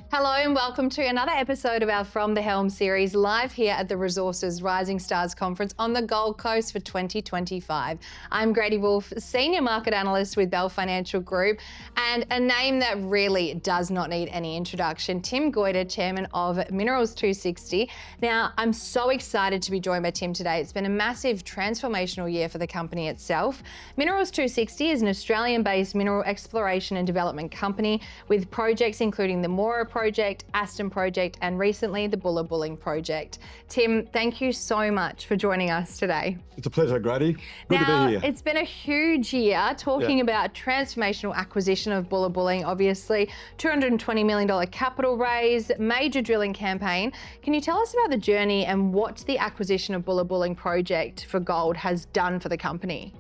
Hello and welcome to another episode of our From the Helm series, live here at the Resources Rising Stars Conference on the Gold Coast for 2025. I'm Grady Wolf, Senior Market Analyst with Bell Financial Group, and a name that really does not need any introduction, Tim Goyder, Chairman of Minerals 260. Now, I'm so excited to be joined by Tim today. It's been a massive transformational year for the company itself. Minerals 260 is an Australian-based mineral exploration and development company with projects including the Mora Project, Aston Project, and recently the Bullabulling Project. Tim, thank you so much for joining us today. It's a pleasure, Grady. Good to be here. It's been a huge year talking about transformational acquisition of Bullabulling, obviously, $220 million capital raise, major drilling campaign. Can you tell us about the journey and what the acquisition of Bullabulling Project for gold has done for the company?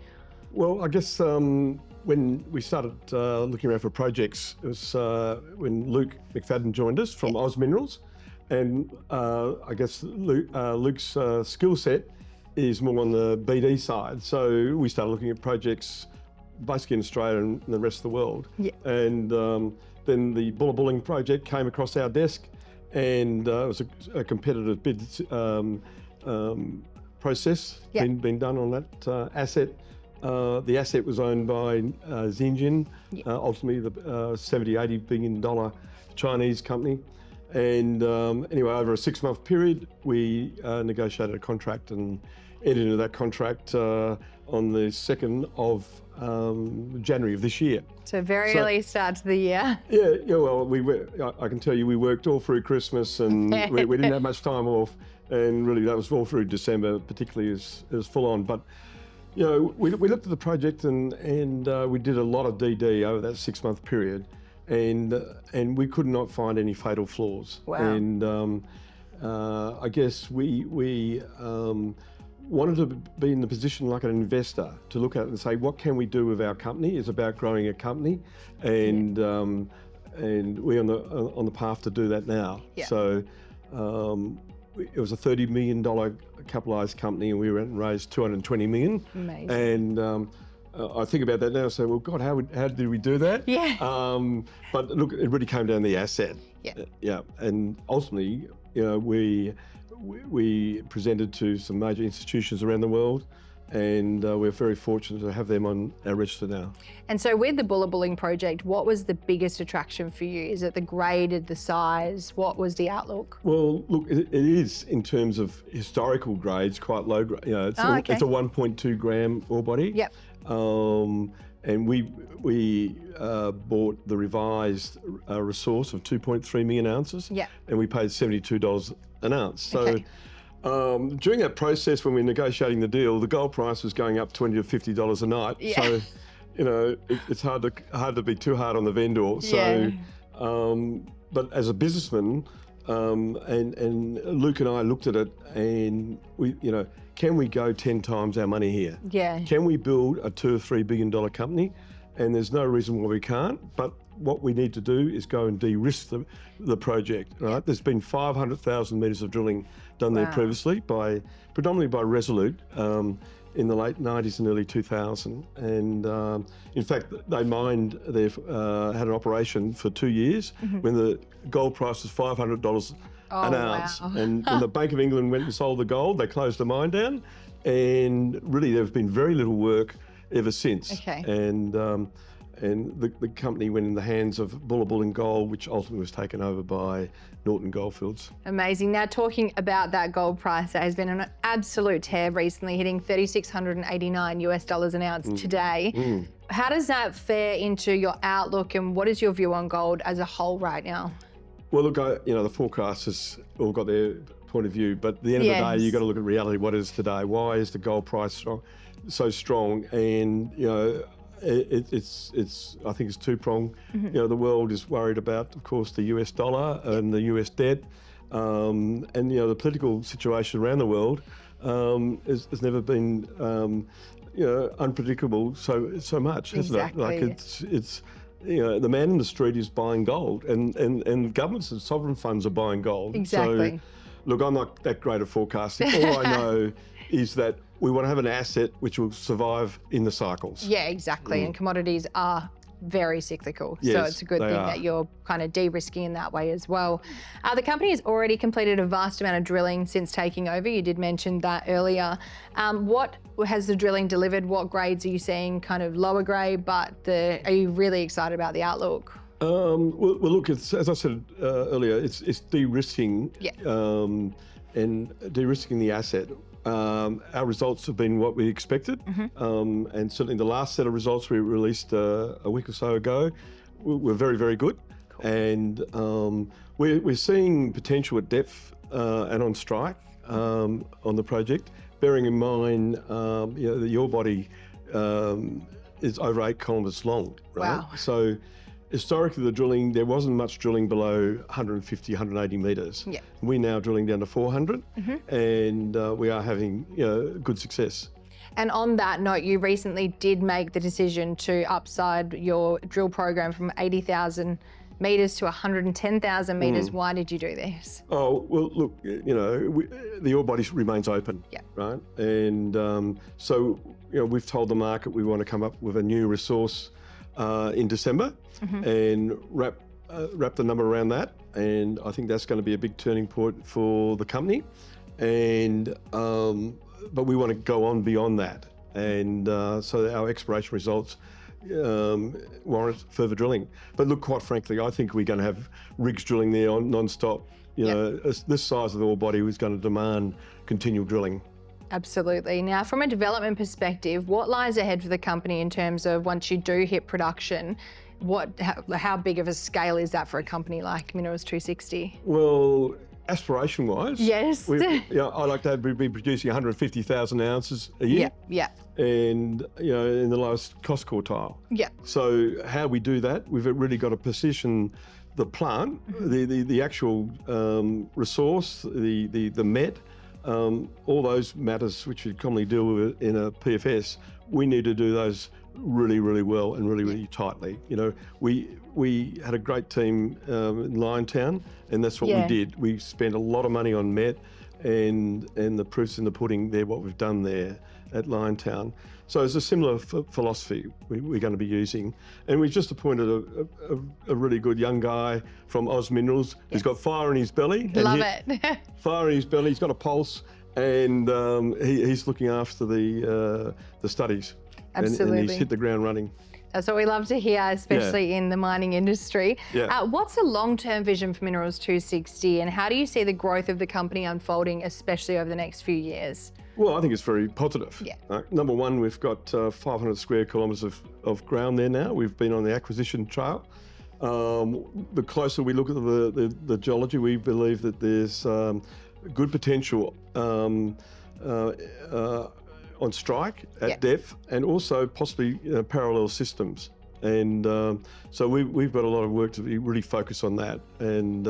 Well, I guess when we started looking around for projects, it was when Luke McFadden joined us from Oz Minerals, and I guess Luke's skill set is more on the BD side. So we started looking at projects basically in Australia and the rest of the world. Yeah. And then the Bullabulling project came across our desk, and it was a competitive bid process being done on that asset. The asset was owned by Xinjiang, ultimately the $70-80 billion Chinese company. And anyway, over a 6-month period, we negotiated a contract and entered into that contract on the 2nd of January of this year. So very early start to the year. Yeah. Well, I can tell you, we worked all through Christmas, and we didn't have much time off, and really that was all through December, particularly as full on. But you know, we looked at the project and we did a lot of DD over that 6-month period, and we could not find any fatal flaws. Wow. And I guess we wanted to be in the position like an investor to look at it and say, what can we do with our company? It's about growing a company, and we're on the path to do that now. Yeah. So it was a $30 million capitalised company, and we went and raised $220 million. Amazing. And I think about that now and say, well, God, how did we do that? Yeah. But look, it really came down to the asset. Yeah. Yeah. And ultimately, you know, we presented to some major institutions around the world, and we're very fortunate to have them on our register now. And so with the Bullabulling Project, what was the biggest attraction for you? Is it the grade, the size? What was the outlook? Well, look, it is in terms of historical grades, quite low grade. You know, it's a 1.2 gram ore body. Yep. And we bought the revised resource of 2.3 million ounces. Yep. And we paid $72 an ounce. So during that process, when we were negotiating the deal, the gold price was going up $20 to $50 a night. Yeah. So, you know, it's hard to be too hard on the vendor. So, but as a businessman, and Luke and I looked at it, and we, you know, can we go 10 times our money here? Yeah. Can we build a $2 or $3 billion company? And there's no reason why we can't. But what we need to do is go and de-risk the project. Right? Yeah. There's been 500,000 metres of drilling done there previously, predominantly by Resolute, in the late 90s and early 2000. And in fact, they mined, had an operation for 2 years when the gold price was $500 an ounce. Wow. And when the Bank of England went and sold the gold, they closed the mine down. And really, there's been very little work ever since. Okay. And the company went in the hands of Bullabulling Gold, which ultimately was taken over by Norton Goldfields. Amazing. Now, talking about that gold price, it has been an absolute tear recently, hitting $3,689 an ounce today. How does that fare into your outlook, and what is your view on gold as a whole right now? Well, look, you know, the forecasters all got their point of view, but at the end of the day, you've got to look at reality. What is today? Why is the gold price so strong? And, you know, it's I think it's two-pronged. You know, the world is worried about, of course, the US dollar and the US debt, and you know, the political situation around the world has never been you know, unpredictable so much, hasn't it? Like it's you know, the man in the street is buying gold, and governments and sovereign funds are buying gold. Exactly. So, look, I'm not that great at forecasting. All I know is that we want to have an asset which will survive in the cycles. Yeah, exactly. And commodities are very cyclical. So Yes, it's a good they thing are. that you're kind of de-risking in that way as well. The company has already completed a vast amount of drilling since taking over. You did mention that earlier. What has the drilling delivered? What grades are you seeing? Kind of lower grade, but are you really excited about the outlook? Well, look, it's, as I said earlier, it's de-risking and de-risking the asset. Our results have been what we expected, and certainly the last set of results we released a week or so ago were very, very good. Cool. And we're seeing potential at depth and on strike on the project, bearing in mind the ore body is over 8 kilometres long, right? Wow. So historically, the drilling, there wasn't much drilling below 150, 180 metres. Yeah. We're now drilling down to 400, and we are having good success. And on that note, you recently did make the decision to upside your drill program from 80,000 metres to 110,000 metres. Why did you do this? Oh, well, look, the ore body remains open, right? And so, we've told the market we want to come up with a new resource in December and wrap the number around that. And I think that's going to be a big turning point for the company. And but we want to go on beyond that. And so our exploration results warrant further drilling. But look, quite frankly, I think we're going to have rigs drilling there on non-stop. This size of the ore body is going to demand continual drilling. Absolutely. Now, from a development perspective, what lies ahead for the company in terms of once you do hit production? How big of a scale is that for a company like Minerals 260? Well, aspiration-wise, yes, I like to be producing 150,000 ounces a year. Yeah. And in the lowest cost quartile. Yeah. So how we do that, we've really got to position the plant, the actual resource, the met. All those matters which we commonly deal with in a PFS, we need to do those really, really well and really, really tightly. We had a great team in Liontown, and that's what we did. We spent a lot of money on met, and the proof's in the pudding there, what we've done there at Liontown. So it's a similar philosophy we're going to be using. And we just appointed a really good young guy from Oz Minerals who's got fire in his belly. Love it. Fire in his belly, he's got a pulse, and he's looking after the studies. Absolutely. And he's hit the ground running. That's what we love to hear, especially in the mining industry. What's the long-term vision for Minerals 260, and how do you see the growth of the company unfolding, especially over the next few years? Well, I think it's very positive. Number one, we've got 500 square kilometres of ground there now. We've been on the acquisition trail. The closer we look at the geology, we believe that there's good potential on strike at depth, and also possibly parallel systems. And so we've got a lot of work to be really focused on that. And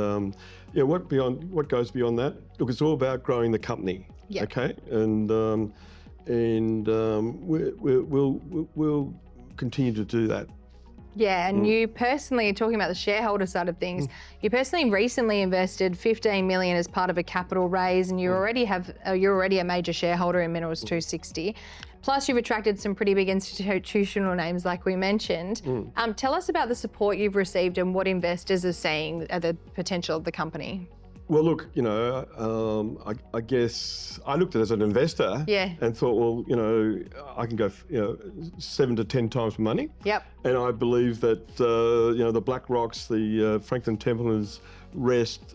what goes beyond that? Look, it's all about growing the company. Okay, and we'll continue to do that. Yeah, and you personally, talking about the shareholder side of things, you personally recently invested 15 million as part of a capital raise, and you're already a major shareholder in Minerals 260. Plus, you've attracted some pretty big institutional names, like we mentioned. Tell us about the support you've received and what investors are saying at the potential of the company. Well, look, I guess I looked at it as an investor and thought, well, I can go, 7 to 10 times money. And I believe that, the Black Rocks, the Franklin Templeton's, Rest,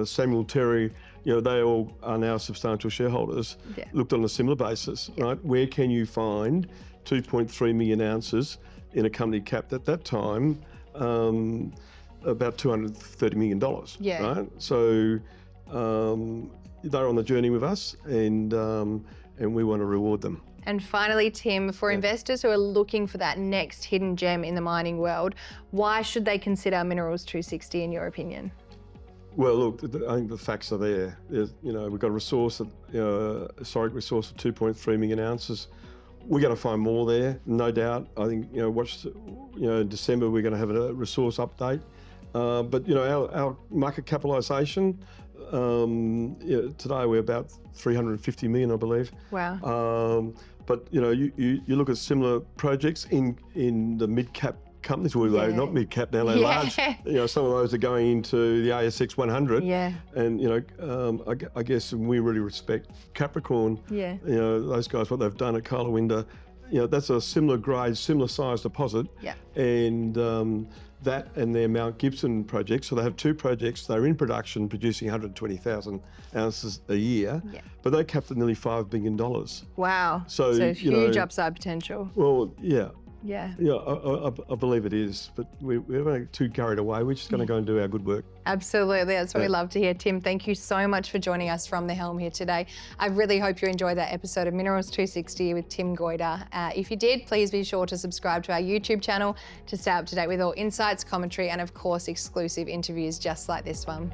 Samuel Terry, they all are now substantial shareholders. Looked on a similar basis, right? Where can you find 2.3 million ounces in a company capped at that time? About $230 million, right? So they're on the journey with us, and we want to reward them. And finally, Tim, for investors who are looking for that next hidden gem in the mining world, why should they consider Minerals 260 in your opinion? Well, look, I think the facts are there. We've got a resource, historic resource of 2.3 million ounces. We're going to find more there, no doubt. I think, in December we're going to have a resource update. But our market capitalisation, today we're about 350 million, I believe. Wow. But you look at similar projects in the mid-cap companies. Well, they're not mid-cap now, they're large. You know, some of those are going into the ASX 100. Yeah. And, you know, I guess we really respect Capricorn. Yeah. You know, those guys, what they've done at Carlawinda, you know, that's a similar grade, similar size deposit. Yeah. And that and their Mount Gibson project. So they have 2 projects. They're in production, producing 120,000 ounces a year. Yeah. But they capped at nearly $5 billion. Wow. So huge upside potential. Well, yeah. Yeah. Yeah, I believe it is, but we're not too carried away. We're just going to go and do our good work. Absolutely, that's what we love to hear. Tim, thank you so much for joining us from the Helm here today. I really hope you enjoyed that episode of Minerals 260 with Tim Goyder. If you did, please be sure to subscribe to our YouTube channel to stay up to date with all insights, commentary, and of course, exclusive interviews just like this one.